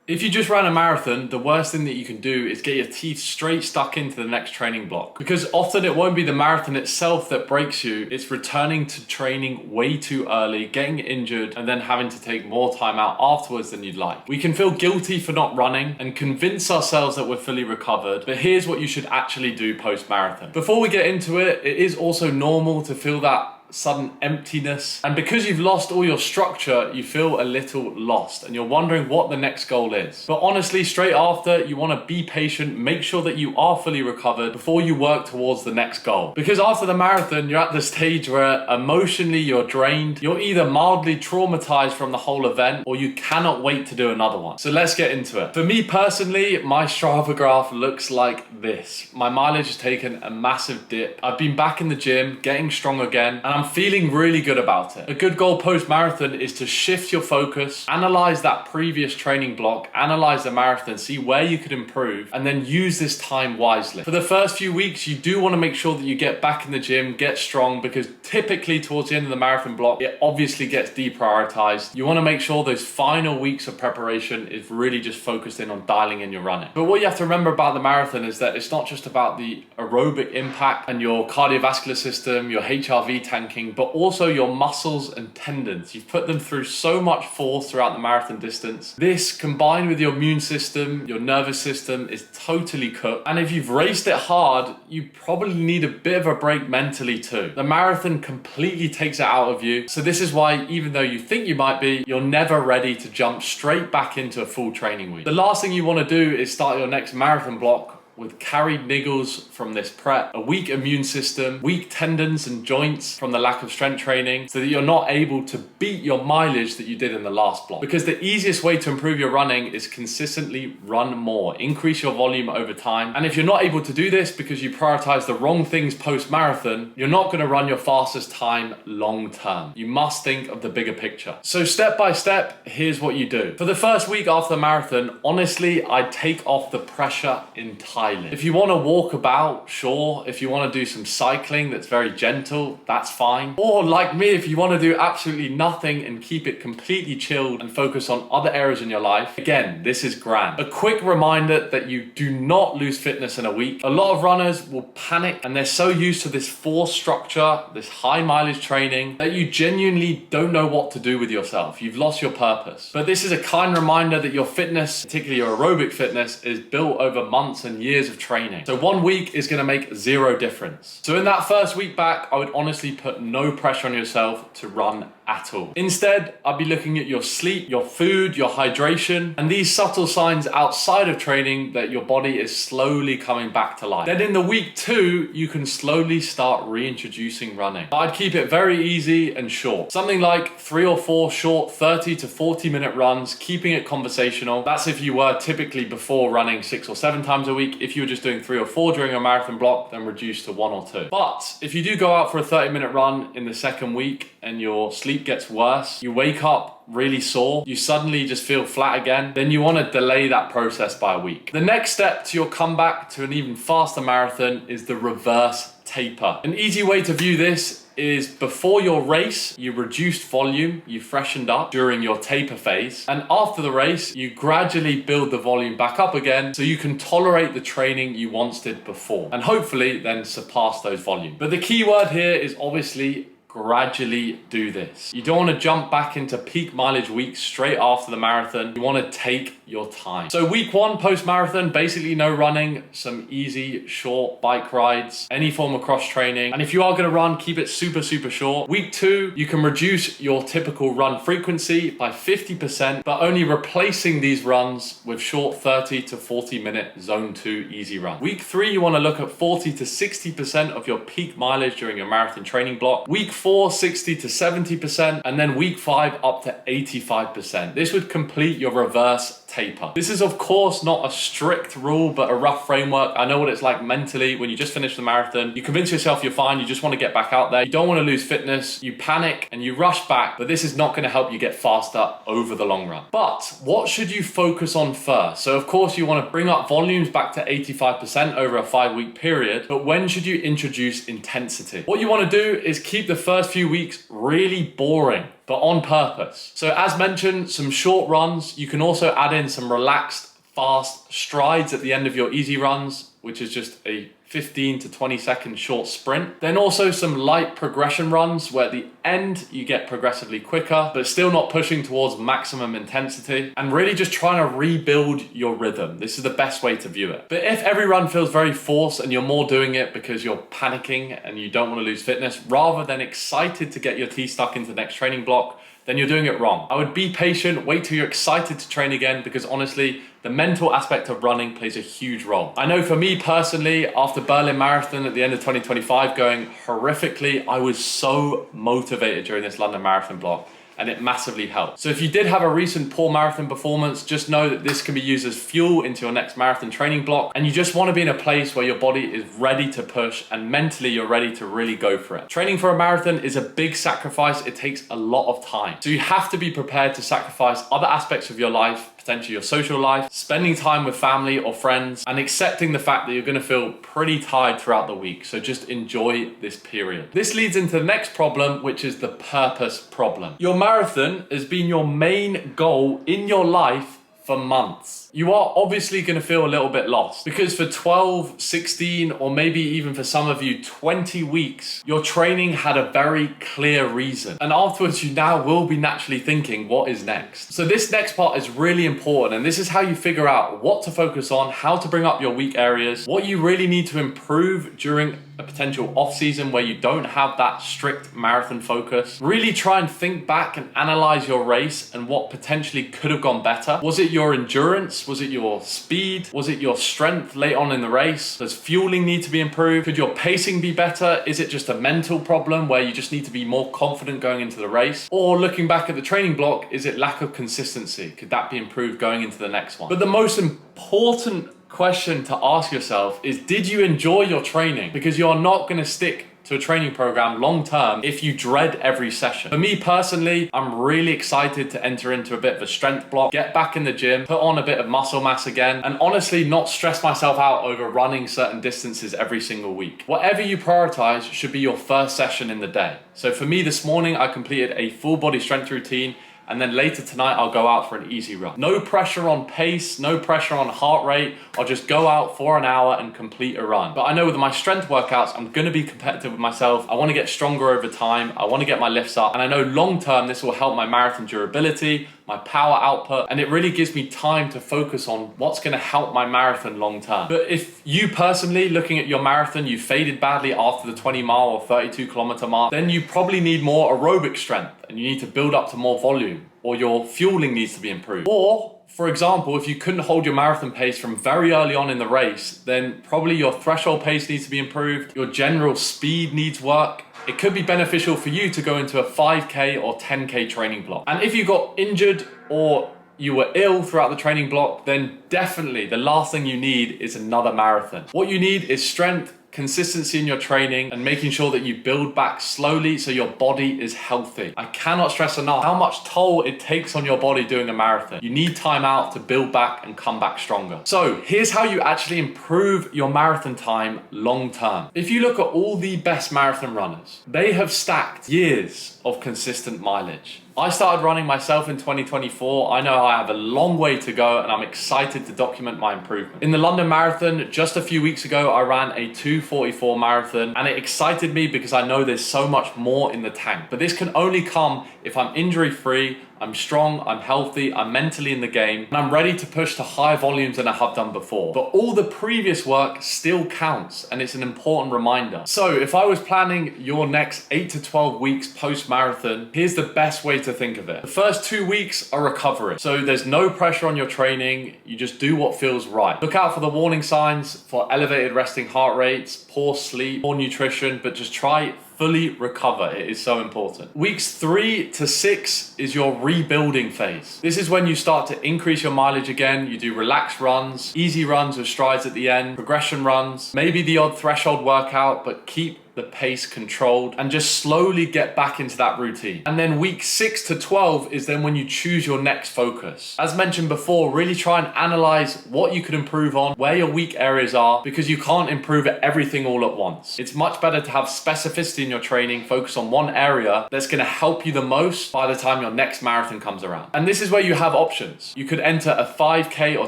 If you just ran a marathon, the worst thing that you can do is get your teeth straight stuck into the next training block. Because often it won't be the marathon itself that breaks you, it's returning to training way too early, getting injured, and then having to take more time out afterwards than you'd like. We can feel guilty for not running and convince ourselves that we're fully recovered, but here's what you should actually do post-marathon. Before we get into it, it is also normal to feel that sudden emptiness, and because you've lost all your structure, you feel a little lost and you're wondering what the next goal is. But honestly, straight after, you want to be patient, make sure that you are fully recovered before you work towards the next goal. Because after the marathon, you're at the stage where emotionally you're drained, you're either mildly traumatized from the whole event, or you cannot wait to do another one. So let's get into it. For me personally, my Strava graph looks like this. My mileage has taken a massive dip. I've been back in the gym, getting strong again, and I'm feeling really good about it. A good goal post-marathon is to shift your focus, analyze that previous training block, analyze the marathon, see where you could improve, and then use this time wisely. For the first few weeks, you do want to make sure that you get back in the gym, get strong, because typically towards the end of the marathon block, it obviously gets deprioritized. You want to make sure those final weeks of preparation is really just focused in on dialing in your running. But what you have to remember about the marathon is that it's not just about the aerobic impact and your cardiovascular system, your HRV tank, but also your muscles and tendons. You've put them through so much force throughout the marathon distance. This, combined with your immune system, your nervous system, is totally cooked. And if you've raced it hard, you probably need a bit of a break mentally too. The marathon completely takes it out of you. So this is why, even though you think you might be, you're never ready to jump straight back into a full training week. The last thing you want to do is start your next marathon block with carried niggles from this prep, a weak immune system, weak tendons and joints from the lack of strength training, so that you're not able to beat your mileage that you did in the last block. Because the easiest way to improve your running is consistently run more, increase your volume over time. And if you're not able to do this because you prioritize the wrong things post-marathon, you're not going to run your fastest time long term. You must think of the bigger picture. So step by step, here's what you do. For the first week after the marathon, honestly, I'd take off the pressure entirely. If you want to walk about, sure. If you want to do some cycling that's very gentle, that's fine. Or like me, if you want to do absolutely nothing and keep it completely chilled and focus on other areas in your life, again, this is grand. A quick reminder that you do not lose fitness in a week. A lot of runners will panic and they're so used to this force structure, this high mileage training, that you genuinely don't know what to do with yourself. You've lost your purpose. But this is a kind reminder that your fitness, particularly your aerobic fitness, is built over months and years of training. So 1 week is going to make zero difference. So in that first week back, I would honestly put no pressure on yourself to run at all. Instead, I'd be looking at your sleep, your food, your hydration, and these subtle signs outside of training that your body is slowly coming back to life. Then in the week 2, you can slowly start reintroducing running. I'd keep it very easy and short. Something like 3 or 4 short 30 to 40 minute runs, keeping it conversational. That's if you were typically before running 6 or 7 times a week. If you were just doing 3 or 4 during a marathon block, then reduce to 1 or 2. But if you do go out for a 30-minute run in the second week and your sleep gets worse, you wake up really sore, you suddenly just feel flat again, then you want to delay that process by a week. The next step to your comeback to an even faster marathon is the reverse taper. An easy way to view this is before your race, you reduced volume, you freshened up during your taper phase, and after the race, you gradually build the volume back up again so you can tolerate the training you once did before, and hopefully then surpass those volumes. But the key word here is obviously gradually do this. You don't want to jump back into peak mileage weeks straight after the marathon. You want to take your time. So week 1 post-marathon, basically no running, some easy short bike rides, any form of cross training. And if you are going to run, keep it super short. Week 2, you can reduce your typical run frequency by 50%, but only replacing these runs with short 30 to 40 minute zone 2 easy run. Week 3, you want to look at 40 to 60% of your peak mileage during your marathon training block. Week 4, 60 to 70%, and then week 5 up to 85%. This would complete your reverse taper. This is of course not a strict rule, but a rough framework. I know what it's like mentally when you just finish the marathon. You convince yourself you're fine, you just want to get back out there. You don't want to lose fitness, you panic and you rush back, but this is not going to help you get faster over the long run. But what should you focus on first? So of course you want to bring up volumes back to 85% over a 5-week period, but when should you introduce intensity? What you want to do is keep the first few weeks really boring. but on purpose. So as mentioned, some short runs. You can also add in some relaxed, fast strides at the end of your easy runs, which is just a 15 to 20 second short sprint. Then also some light progression runs where at the end you get progressively quicker, but still not pushing towards maximum intensity, and really just trying to rebuild your rhythm. This is the best way to view it. But if every run feels very forced and you're more doing it because you're panicking and you don't want to lose fitness rather than excited to get your teeth stuck into the next training block, then you're doing it wrong. I would be patient, wait till you're excited to train again, because honestly, the mental aspect of running plays a huge role. I know for me personally, after Berlin Marathon at the end of 2025 going horrifically, I was so motivated during this London Marathon block, and it massively helped. So if you did have a recent poor marathon performance, just know that this can be used as fuel into your next marathon training block, and you just want to be in a place where your body is ready to push and mentally you're ready to really go for it. Training for a marathon is a big sacrifice. It takes a lot of time. So you have to be prepared to sacrifice other aspects of your life, potentially your social life, spending time with family or friends, and accepting the fact that you're going to feel pretty tired throughout the week. So just enjoy this period. This leads into the next problem, which is the purpose problem. Your marathon has been your main goal in your life for months. You are obviously going to feel a little bit lost, because for 12, 16, or maybe even for some of you 20 weeks, your training had a very clear reason. And afterwards, you now will be naturally thinking, what is next? So this next part is really important, and this is how you figure out what to focus on, how to bring up your weak areas, what you really need to improve during a potential off season where you don't have that strict marathon focus. Really try and think back and analyze your race and what potentially could have gone better. Was it your endurance? Was it your speed? Was it your strength late on in the race? Does fueling need to be improved? Could your pacing be better? Is it just a mental problem where you just need to be more confident going into the race? Or looking back at the training block, is it lack of consistency? Could that be improved going into the next one? But the most important question to ask yourself is, did you enjoy your training? Because you're not going to stick to a training program long term if you dread every session. For me personally, I'm really excited to enter into a bit of a strength block, get back in the gym, put on a bit of muscle mass again, and honestly not stress myself out over running certain distances every single week. Whatever you prioritize should be your first session in the day. So for me this morning, I completed a full body strength routine, and then later tonight, I'll go out for an easy run. No pressure on pace, no pressure on heart rate. I'll just go out for an hour and complete a run. But I know with my strength workouts, I'm gonna be competitive with myself. I wanna get stronger over time. I wanna get my lifts up. And I know long-term, this will help my marathon durability, my power output, and it really gives me time to focus on what's gonna help my marathon long-term. But if you personally, looking at your marathon, you faded badly after the 20-mile or 32-kilometer mark, then you probably need more aerobic strength and you need to build up to more volume, or your fueling needs to be improved. Or, for example, if you couldn't hold your marathon pace from very early on in the race, then probably your threshold pace needs to be improved, your general speed needs work. It could be beneficial for you to go into a 5K or 10K training block. And if you got injured or you were ill throughout the training block, then definitely the last thing you need is another marathon. What you need is strength, consistency in your training, and making sure that you build back slowly so your body is healthy. I cannot stress enough how much toll it takes on your body doing a marathon. You need time out to build back and come back stronger. So here's how you actually improve your marathon time long term. If you look at all the best marathon runners, they have stacked years of consistent mileage. I started running myself in 2024. I know I have a long way to go, and I'm excited to document my improvement. In the London Marathon, just a few weeks ago, I ran a 2:44 marathon, and it excited me because I know there's so much more in the tank. But this can only come if I'm injury-free, I'm strong, I'm healthy, I'm mentally in the game, and I'm ready to push to higher volumes than I have done before. But all the previous work still counts, and it's an important reminder. So if I was planning your next 8 to 12 weeks post-marathon, here's the best way to think of it. The first 2 weeks are recovery. So there's no pressure on your training, you just do what feels right. Look out for the warning signs for elevated resting heart rates, poor sleep, poor nutrition, but just try fully recover. It is so important. Weeks 3 to 6 is your rebuilding phase. This is when you start to increase your mileage again. You do relaxed runs, easy runs with strides at the end, progression runs, maybe the odd threshold workout, but keep the pace controlled, and just slowly get back into that routine. And then week 6 to 12 is then when you choose your next focus. As mentioned before, really try and analyze what you could improve on, where your weak areas are, because you can't improve at everything all at once. It's much better to have specificity in your training, focus on one area that's going to help you the most by the time your next marathon comes around. And this is where you have options. You could enter a 5K or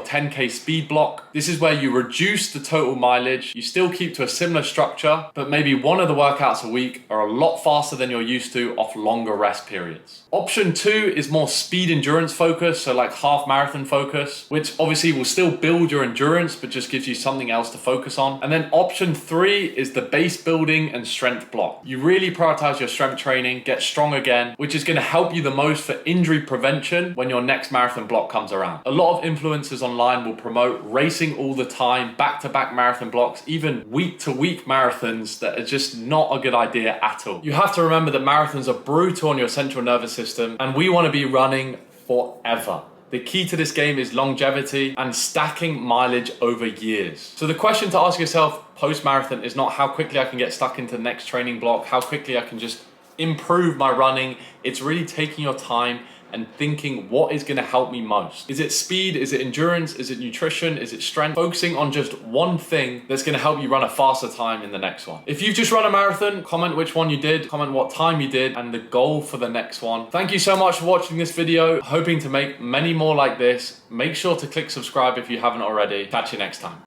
10K speed block. This is where you reduce the total mileage. You still keep to a similar structure, but maybe one of the workouts a week are a lot faster than you're used to off longer rest periods. Option 2 is more speed endurance focus, so like half marathon focus, which obviously will still build your endurance, but just gives you something else to focus on. And then option 3 is the base building and strength block. You really prioritize your strength training, get strong again, which is going to help you the most for injury prevention when your next marathon block comes around. A lot of influencers online will promote racing all the time, back-to-back marathon blocks, even week-to-week marathons that are just not a good idea at all. You have to remember that marathons are brutal on your central nervous system, and we want to be running forever. The key to this game is longevity and stacking mileage over years. So the question to ask yourself post-marathon is not how quickly I can get stuck into the next training block, how quickly I can just improve my running. It's really taking your time and thinking what is going to help me most. Is it speed? Is it endurance? Is it nutrition? Is it strength? Focusing on just one thing that's going to help you run a faster time in the next one. If you've just run a marathon, comment which one you did, comment what time you did, and the goal for the next one. Thank you so much for watching this video. Hoping to make many more like this. Make sure to click subscribe if you haven't already. Catch you next time.